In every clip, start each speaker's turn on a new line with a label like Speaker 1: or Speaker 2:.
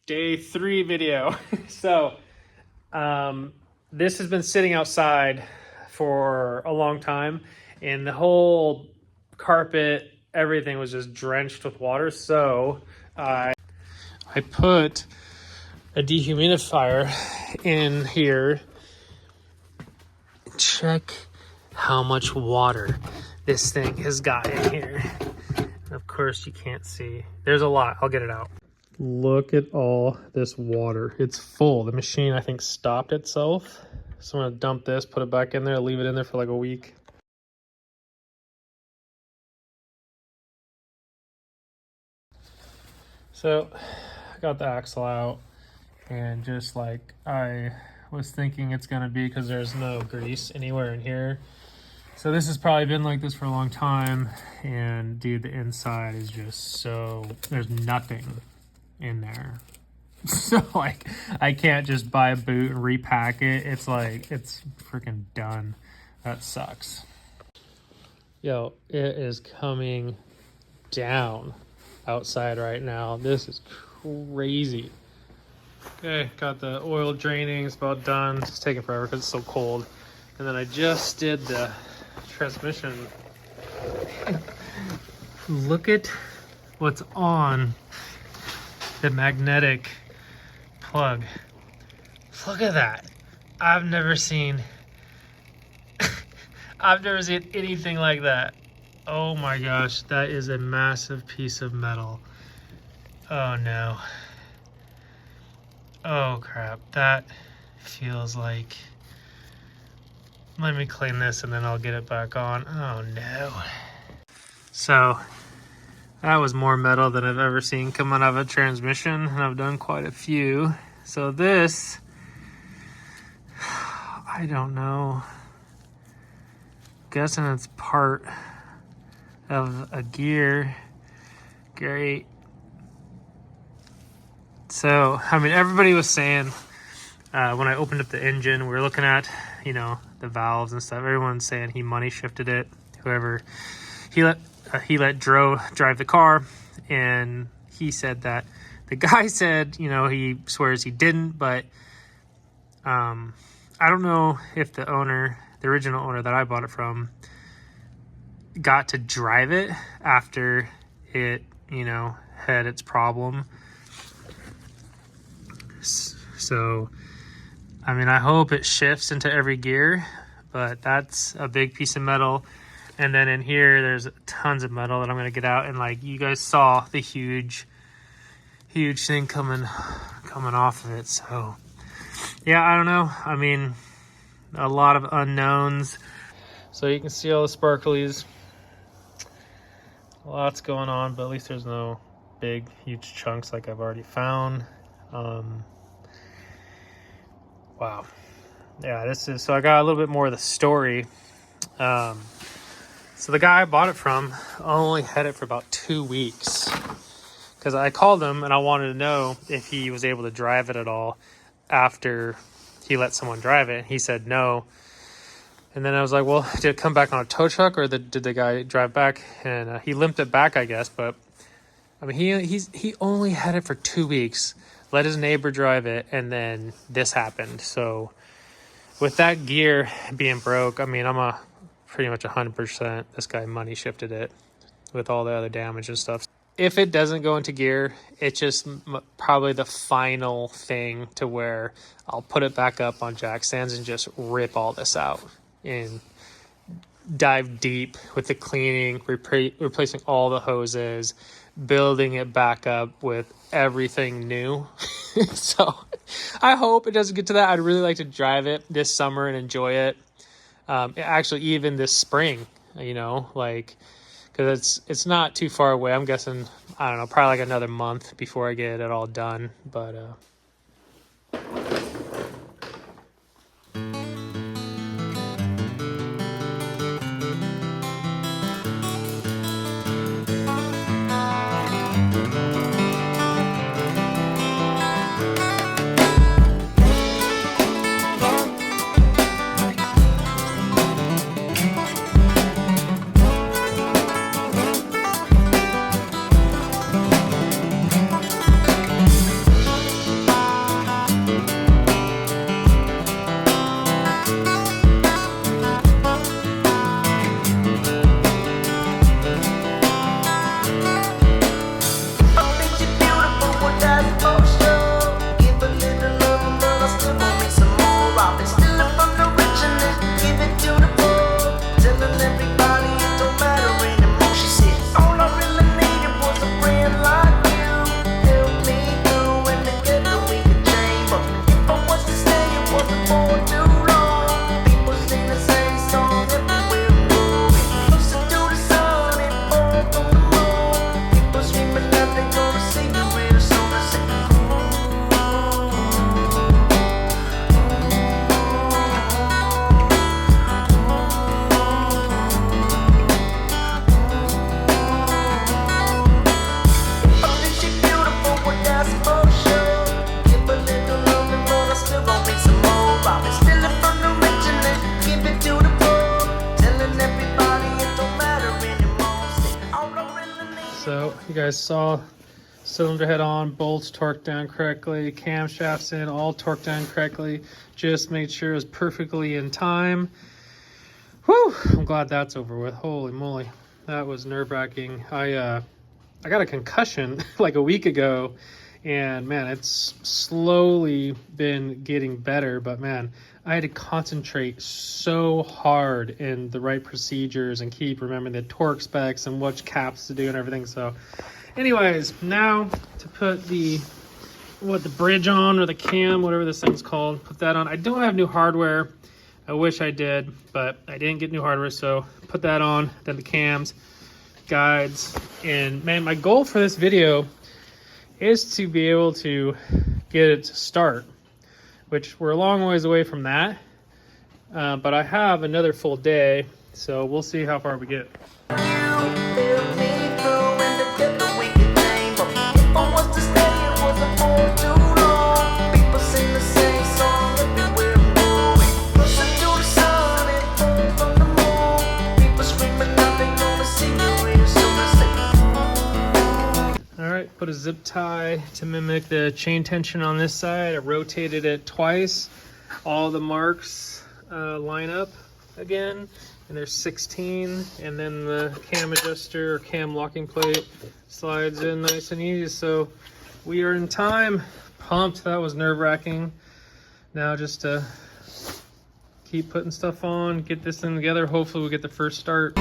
Speaker 1: Day 3 video. So this has been sitting outside for a long time, and the whole carpet, everything was just drenched with water. So I put a dehumidifier in here. Check how much water this thing has got in here. Of course you can't see. There's a lot. I'll get it out. Look at all this water. It's full. The machine, I think, stopped itself. So I'm gonna dump this, put it back in there, leave it in there for like a week. So I got the axle out, and just like I was thinking it's gonna be, because there's no grease anywhere in here. So this has probably been like this for a long time, and dude, the inside is just so, there's nothing in there. So like I can't just buy a boot and repack it. It's like, it's freaking done. That sucks. Yo, it is coming down outside right now. This is crazy. Okay, got the oil draining. It's about done. It's taking forever because it's so cold. And then I just did the transmission. Look at what's on the magnetic plug. Look at that. I've never seen anything like that. Oh my gosh, that is a massive piece of metal. Oh no. Oh crap, that feels like, let me clean this and then I'll get it back on. Oh no. So that was more metal than I've ever seen coming out of a transmission, and I've done quite a few. So this, I don't know. Guessing it's part of a gear. Great. So, I mean, everybody was saying, when I opened up the engine, we were looking at, you know, the valves and stuff. Everyone's saying he money shifted it. Whoever he let drive the car, and he said that the guy said, you know, he swears he didn't, but I don't know if the owner, the original owner that I bought it from, got to drive it after it, you know, had its problem. So, I mean, I hope it shifts into every gear, but that's a big piece of metal. And then in here, there's tons of metal that I'm going to get out. And like you guys saw, the huge thing coming off of it. So yeah, I don't know. I mean, a lot of unknowns. So you can see all the sparklies. Lots going on, but at least there's no big, huge chunks like I've already found. Wow. Yeah, this is, so I got a little bit more of the story. So the guy I bought it from only had it for about 2 weeks, because I called him and I wanted to know if he was able to drive it at all after he let someone drive it. He said no. And then I was like, well, did it come back on a tow truck, or did the guy drive back? And he limped it back, I guess. But I mean, he only had it for 2 weeks, let his neighbor drive it, and then this happened. So with that gear being broke, I mean, I'm pretty much 100% this guy money shifted it with all the other damage and stuff. If it doesn't go into gear, it's just probably the final thing to where I'll put it back up on jack stands and just rip all this out and dive deep with the cleaning, replacing all the hoses, building it back up with everything new. So I hope it doesn't get to that. I'd really like to drive it this summer and enjoy it. Actually, even this spring, you know, like, because it's not too far away. I'm guessing, I don't know, probably like another month before I get it all done. But guys saw, cylinder head on, bolts torqued down correctly, camshafts in, all torqued down correctly. Just made sure it was perfectly in time. Whew, I'm glad that's over with. Holy moly, that was nerve-wracking. I got a concussion like a week ago, and man, it's slowly been getting better, but man, I had to concentrate so hard in the right procedures and keep remembering the torque specs and which caps to do and everything. So anyways, now to put the bridge on, or the cam, whatever this thing's called, put that on. I don't have new hardware. I wish I did, but I didn't get new hardware, so put that on, then the cams, guides, and man, my goal for this video is to be able to get it to start, which we're a long ways away from that, but I have another full day, so we'll see how far we get. Put a zip tie to mimic the chain tension on this side. I rotated it twice. All the marks line up again, and there's 16, and then the cam adjuster or cam locking plate slides in nice and easy. So we are in time. Pumped. That was nerve-wracking. Now just to keep putting stuff on, get this thing together. Hopefully we'll get the first start.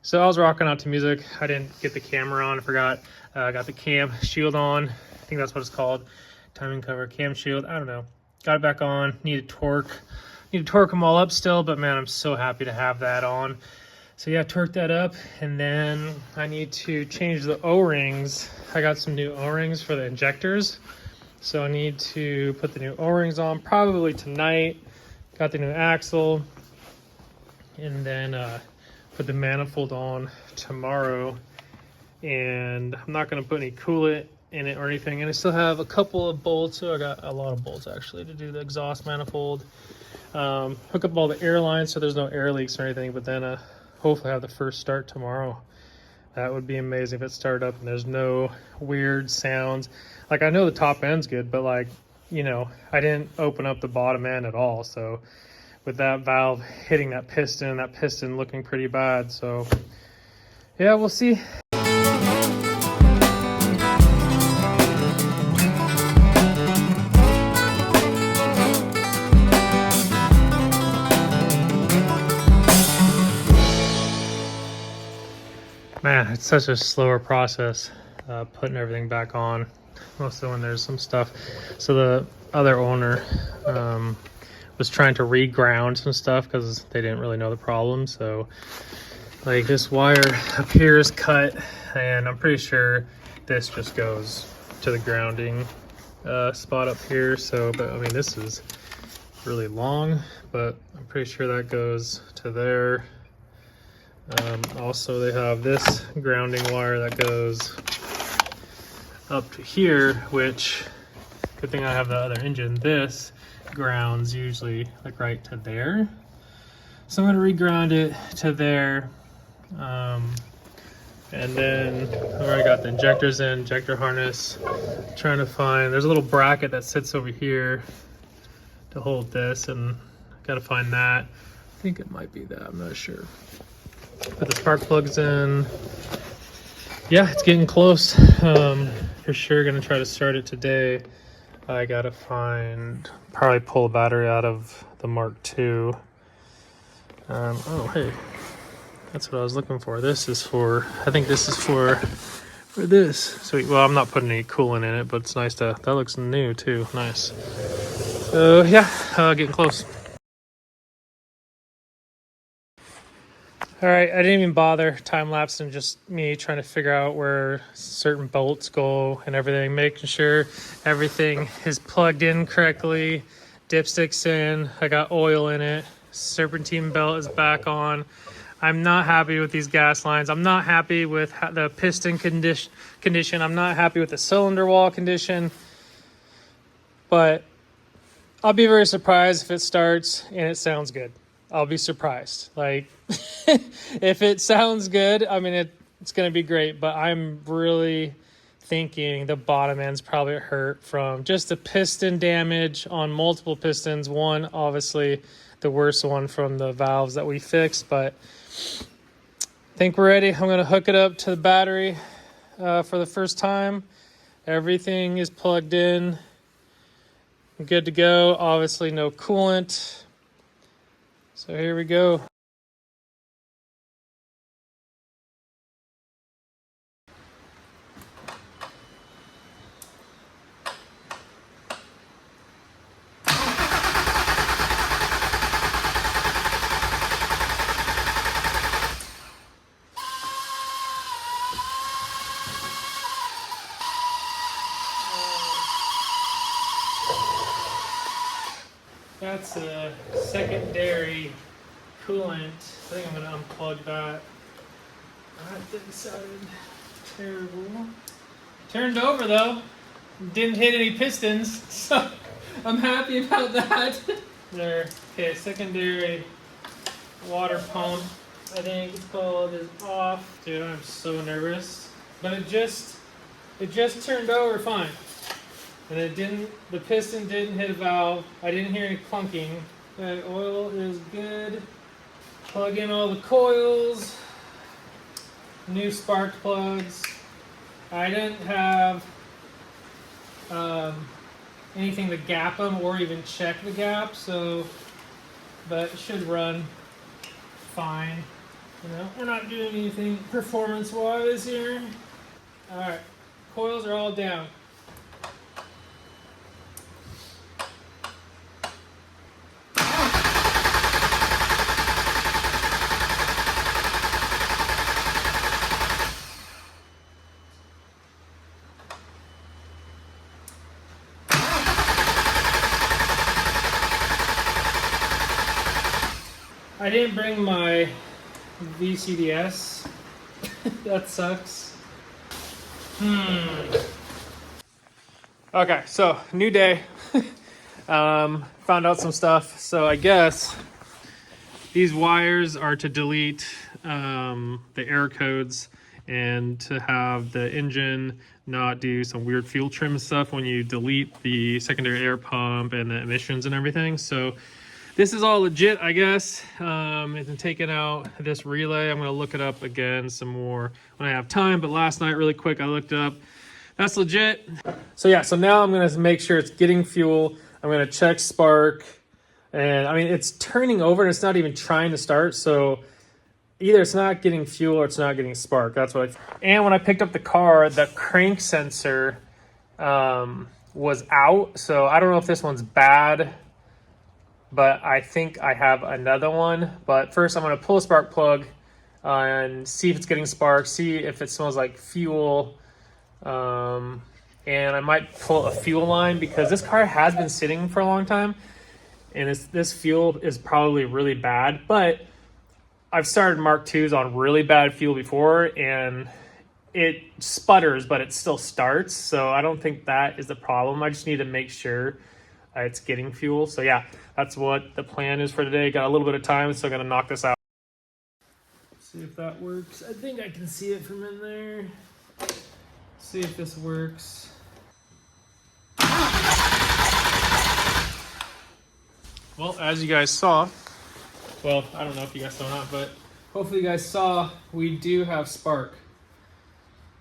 Speaker 1: So I was rocking out to music. I didn't get the camera on, I forgot. I got the cam shield on. I think that's what it's called. Timing cover, cam shield, I don't know. Got it back on, need to torque them all up still, but man, I'm so happy to have that on. So yeah, torque that up, and then I need to change the O-rings. I got some new O-rings for the injectors. So I need to put the new O-rings on probably tonight. Got the new axle, and then put the manifold on tomorrow, and I'm not going to put any coolant in it or anything, and I still have a couple of bolts. So I got a lot of bolts actually to do the exhaust manifold, hook up all the air lines so there's no air leaks or anything, but then hopefully have the first start tomorrow. That would be amazing if it started up and there's no weird sounds. Like, I know the top end's good, but like, you know, I didn't open up the bottom end at all, so with that valve hitting that piston looking pretty bad. So yeah, we'll see. Man, it's such a slower process putting everything back on, mostly when there's some stuff. So the other owner was trying to reground some stuff because they didn't really know the problem. So like this wire up here is cut, and I'm pretty sure this just goes to the grounding spot up here. So, but I mean, this is really long, but I'm pretty sure that goes to there. Also, they have this grounding wire that goes up to here, which, good thing I have the other engine. This grounds usually like right to there, so I'm going to reground it to there, and then I've already got the injectors in, injector harness. Trying to find, there's a little bracket that sits over here to hold this, and I got to find that. I think it might be that, I'm not sure. Put the spark plugs in. Yeah, it's getting close. For sure gonna try to start it today. I gotta probably pull a battery out of the Mark II. Oh, hey, that's what I was looking for. This is for, I think this is for this. Sweet. Well, I'm not putting any coolant in it, but it's nice to, that looks new too. Nice. So yeah, getting close. All right, I didn't even bother time-lapsing, just me trying to figure out where certain bolts go and everything, making sure everything is plugged in correctly, dipstick's in, I got oil in it, serpentine belt is back on. I'm not happy with these gas lines. I'm not happy with the piston condition. I'm not happy with the cylinder wall condition. but I'll be very surprised if it starts and it sounds good. I'll be surprised. Like, if it sounds good, I mean, it's going to be great, but I'm really thinking the bottom end's probably hurt from just the piston damage on multiple pistons. One, obviously, the worst one from the valves that we fixed, but I think we're ready. I'm going to hook it up to the battery for the first time. Everything is plugged in. Good to go. Obviously, no coolant. So here we go. That's a secondary coolant. I think I'm going to unplug that. That sounded terrible. Turned over though. Didn't hit any pistons, so I'm happy about that. There. Okay, secondary water pump, I think it's called, is off. Dude, I'm so nervous. But it just turned over fine. And the piston didn't hit a valve. I didn't hear any clunking. The oil is good. Plug in all the coils. New spark plugs. I didn't have anything to gap them or even check the gap, but it should run fine. You know, we're not doing anything performance-wise here. All right, coils are all down. I didn't bring my VCDS. That sucks. Okay, so new day. Found out some stuff. So I guess these wires are to delete the error codes and to have the engine not do some weird fuel trim stuff when you delete the secondary air pump and the emissions and everything. So this is all legit, I guess. And taking out this relay, I'm gonna look it up again some more when I have time. But last night, really quick, I looked it up. That's legit. So yeah, so now I'm gonna make sure it's getting fuel. I'm gonna check spark. And I mean, it's turning over and it's not even trying to start. So either it's not getting fuel or it's not getting spark. That's what and when I picked up the car, the crank sensor was out. So I don't know if this one's bad, but I think I have another one. But first I'm gonna pull a spark plug and see if it's getting spark, see if it smells like fuel. And I might pull a fuel line because this car has been sitting for a long time and this fuel is probably really bad. But I've started Mark IIs on really bad fuel before and it sputters, but it still starts. So I don't think that is the problem. I just need to make sure it's getting fuel. So yeah, that's what the plan is for today. Got a little bit of time, so I'm gonna knock this out. See if that works. I think I can see it from in there. See if this works. Well, as you guys saw, well, I don't know if you guys saw or not, but hopefully you guys saw, we do have spark.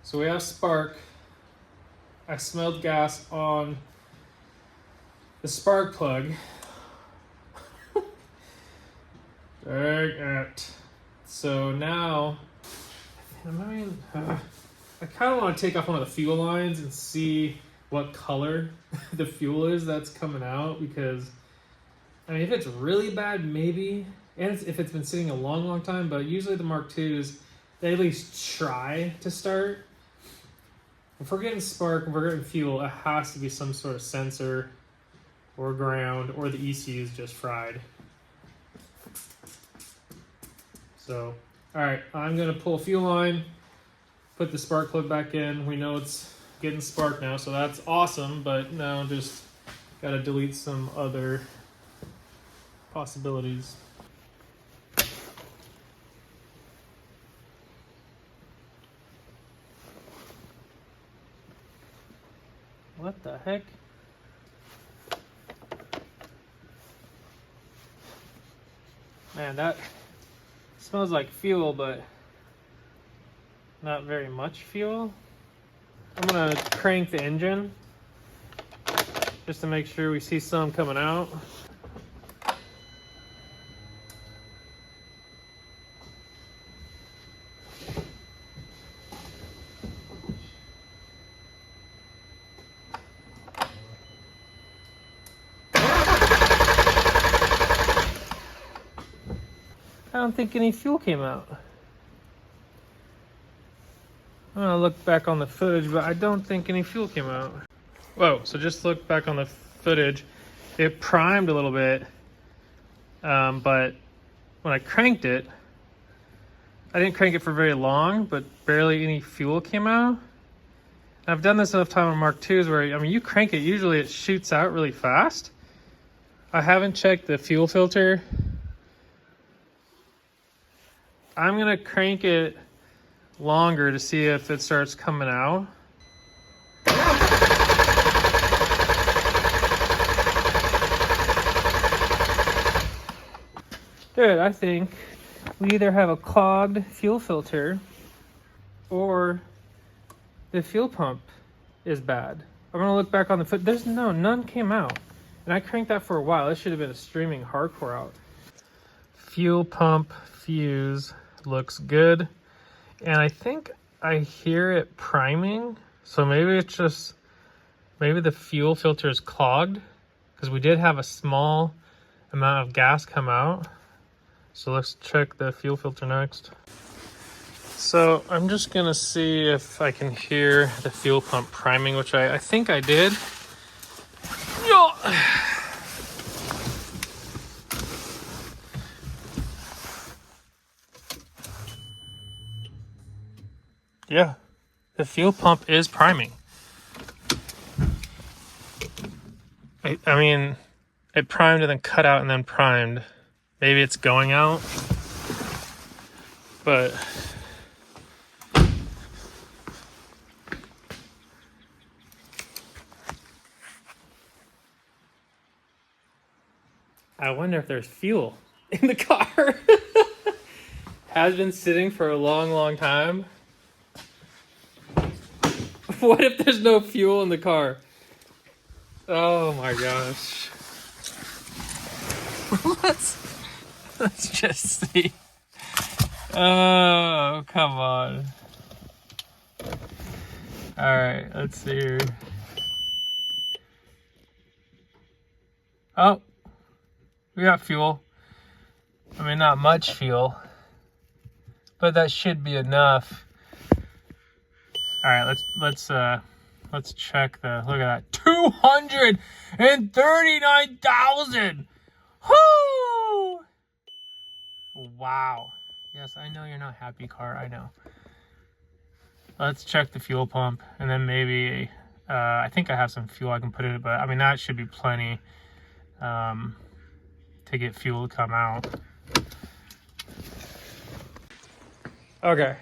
Speaker 1: So we have spark. I smelled gas on the spark plug. Dang it. So now, I kind of want to take off one of the fuel lines and see what color the fuel is that's coming out, because I mean, if it's really bad, maybe, and if it's been sitting a long time, but usually the Mark IIs, they at least try to start. If we're getting spark, if we're getting fuel, it has to be some sort of sensor or ground, or the ECU is just fried. So, all right, I'm gonna pull a fuel line, put the spark plug back in. We know it's getting spark now, so that's awesome, but now just Gotta delete some other possibilities. What the heck? Man, that smells like fuel, but not very much fuel. I'm gonna crank the engine just to make sure we see some coming out. I don't think any fuel came out. I'm gonna look back on the footage, but I don't think any fuel came out. Whoa, so just look back on the footage. It primed a little bit, but when I cranked it, I didn't crank it for very long, but barely any fuel came out. And I've done this enough time on Mark IIs where, I mean, you crank it, usually it shoots out really fast. I haven't checked the fuel filter. I'm gonna crank it longer to see if it starts coming out. Good, I think we either have a clogged fuel filter or the fuel pump is bad. I'm gonna look back on the foot. None came out. And I cranked that for a while. This should have been a streaming hardcore out. Fuel pump fuse looks good. And I think I hear it priming. So maybe it's just, maybe the fuel filter is clogged, because we did have a small amount of gas come out. So let's check the fuel filter next. So I'm just gonna see if I can hear the fuel pump priming, which I think I did. Yeah, the fuel pump is priming. I mean, it primed and then cut out and then primed. Maybe it's going out, but I wonder if there's fuel in the car. Has been sitting for a long time. What if there's no fuel in the car? Oh my gosh. Let's just see. Oh, come on. All right, let's see here. Oh, we got fuel. I mean, not much fuel, but that should be enough. All right, let's check the, look at that, 239,000. Whoo! Wow. Yes, I know you're not happy, car. I know. Let's check the fuel pump, and then maybe I think I have some fuel I can put in it, but I mean that should be plenty to get fuel to come out. Okay.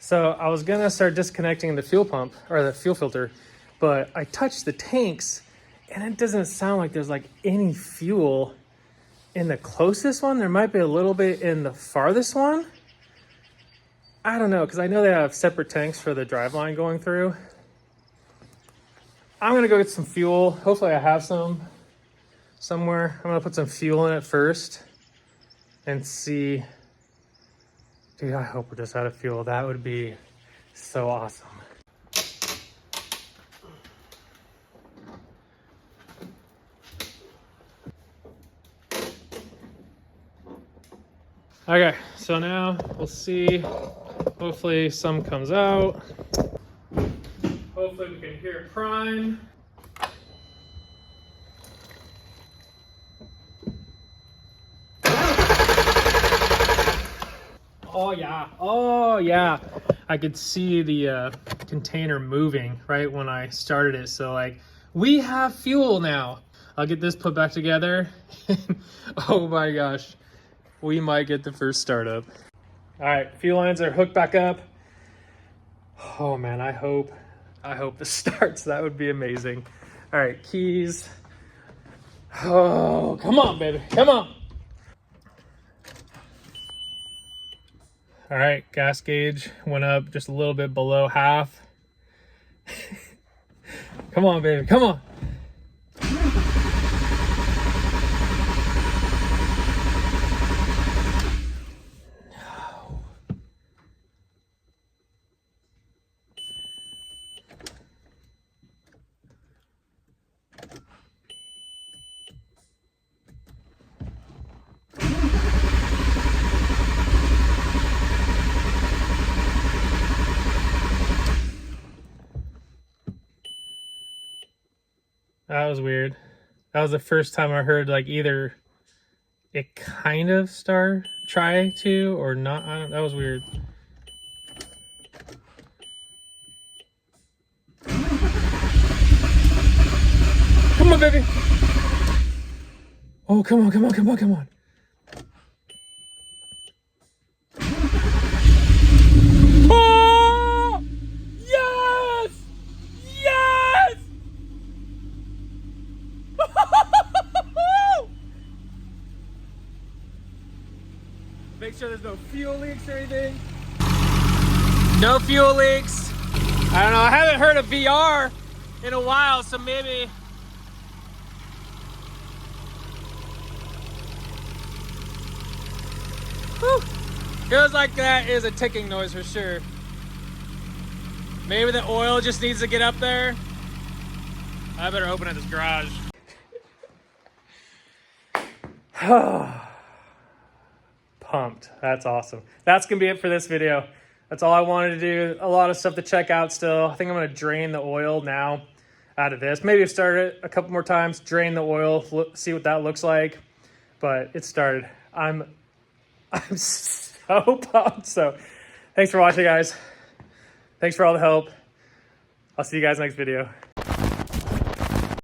Speaker 1: So I was gonna start disconnecting the fuel pump or the fuel filter, but I touched the tanks and it doesn't sound like there's like any fuel in the closest one. There might be a little bit in the farthest one. I don't know, because I know they have separate tanks for the driveline going through. I'm gonna go get some fuel. Hopefully I have some somewhere. I'm gonna put some fuel in it first and see. Dude, I hope we're just out of fuel. That would be so awesome. Okay, so now we'll see. Hopefully some comes out. Hopefully we can hear it prime. Oh yeah, oh yeah. I could see the container moving right when I started it. So like, we have fuel now. I'll get this put back together. Oh my gosh, we might get the first startup. All right, fuel lines are hooked back up. Oh man, I hope this starts. That would be amazing. All right, keys. Oh, come on, baby, come on. All right, gas gauge went up just a little bit below half. Come on, baby, come on. No. That was weird. That was the first time I heard like either it kind of try to or not. That was weird. Come on, baby. Oh, come on, come on, come on, come on. Oh! Yes! Yes! Make sure there's no fuel leaks or anything. No fuel leaks. I don't know, I haven't heard of VR in a while, so maybe. Whew. Feels like that is a ticking noise for sure. Maybe the oil just needs to get up there. I better open up this garage. Pumped. That's awesome. That's gonna be it for this video. That's all I wanted to do. A lot of stuff to check out still. I think I'm gonna drain the oil now out of this. Maybe start it a couple more times, drain the oil, see what that looks like. But it started. I'm so pumped. So thanks for watching, guys. Thanks for all the help. I'll see you guys next video.